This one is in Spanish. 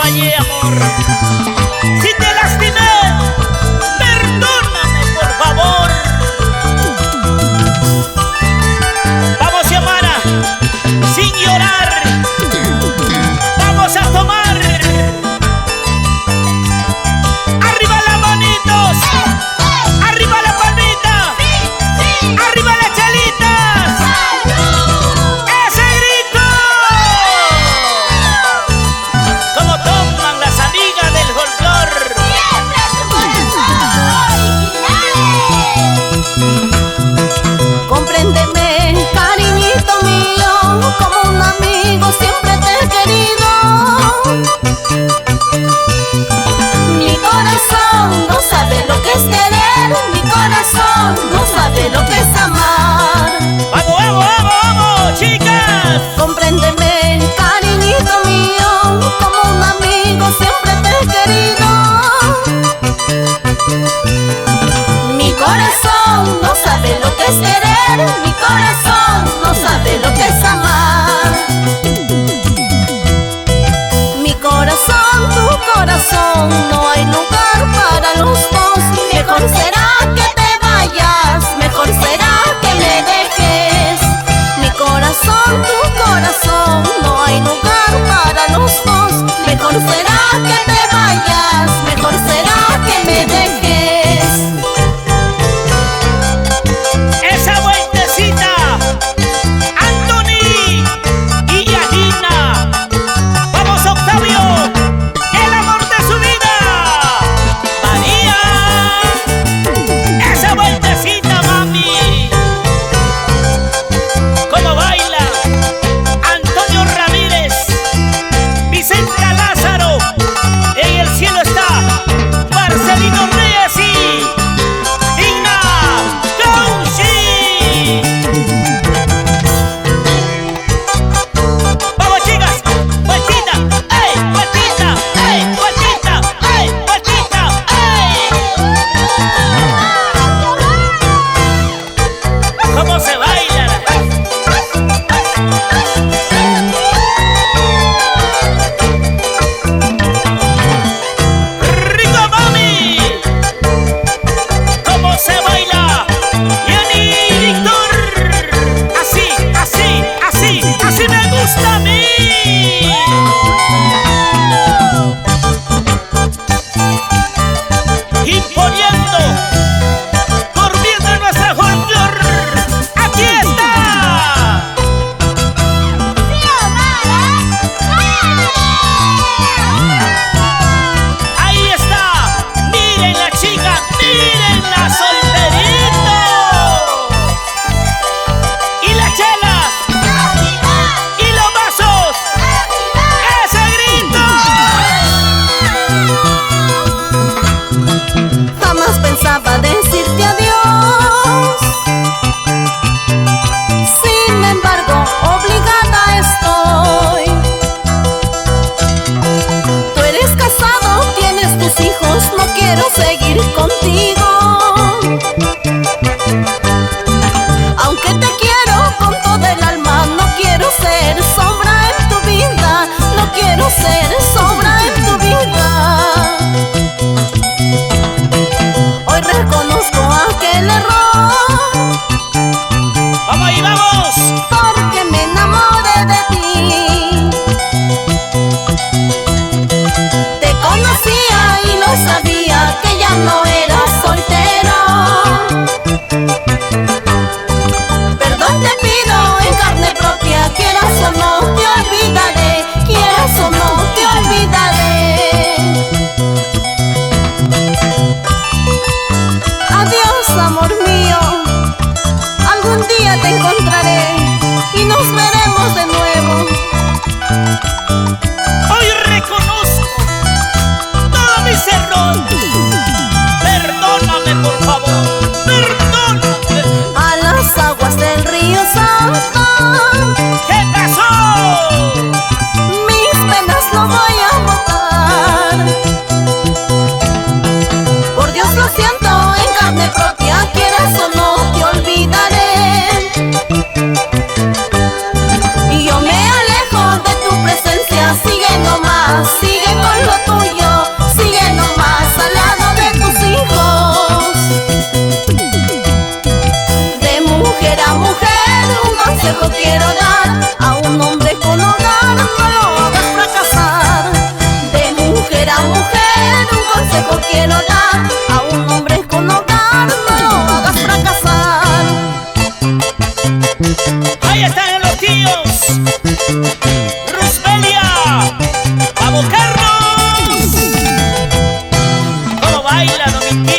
fallé, amor. Si te lastimé, perdóname, por favor. Vamos, Xiomara, sin llorar. Vamos a tomar. Arriba las manitos. Arriba la palmita. Arriba las chelitas. ¡Ese grito! Como toman las amigas del folclor. ¡Siempre tu corazón original! Compréndeme, cariñito mío, como un amigo siempre te he querido. Mi corazón no sabe lo que es querer, mi corazón no sabe lo que es amar. ¡Vamos, vamos, vamos, vamos, chicas! Compréndeme, cariñito mío, como un amigo siempre te he querido. Mi corazón no sabe lo que es querer, mi corazón no sabe lo que es amar. Mi corazón, tu corazón, no hay lugar para los dos. Mejor será que te vayas, mejor será que me dejes. Mi corazón, tu corazón, no hay lugar para los dos. Mejor será que te vayas, mejor será que me dejes. Esa vueltecita, Anthony y Yanina. Vamos, Octavio, el amor de su vida. María, esa vueltecita, mami. Cómo baila Antonio Ramírez, Vicente Lázaro. En el cielo está Marcelino Reyes y Digna Gauchi. Vamos, chicas, vueltita, ey, vueltita, ey, vueltita, ey, vueltita, ey. ¿Cómo se baila? ¡Rico, mami! ¿Cómo se baila? Yani y Víctor. Así, así, así, así me gusta a mí. Imponiendo, corriendo nuestra folclor. ¡Aquí está! Ahí está. Miren la chica, miren la solterito. Y las chelas y los vasos. ¡Ese grito! Jamás pensaba decirte adiós. Sin embargo, obligada estoy. Tú eres casado, tienes tus hijos, no quiero seguir contigo. Aunque te quiero con todo el alma, no quiero ser sombra en tu vida, no quiero ser sombra en tu vida. Hoy reconozco aquel error, ¡Vamos ahí, vamos! porque me enamoré de ti. Te conocía y lo sabía que ya no eras soltero. Perdón te pido en carne propia, quieras o no te olvidaré, quieras o no te olvidaré. Adiós, amor mío, algún día te encontraré y nos veremos de nuevo. Hoy reconozco todos mis errores. Perdóname, por favor. Perdóname. A las aguas del río Santa, ¿Qué pasó? mis penas no voy a botar. Por Dios lo siento, en carne propia, quieras o no te olvidaré. Y yo me alejo de tu presencia, sigue Rusbelia, vamos Carlos. ¿Cómo baila, no me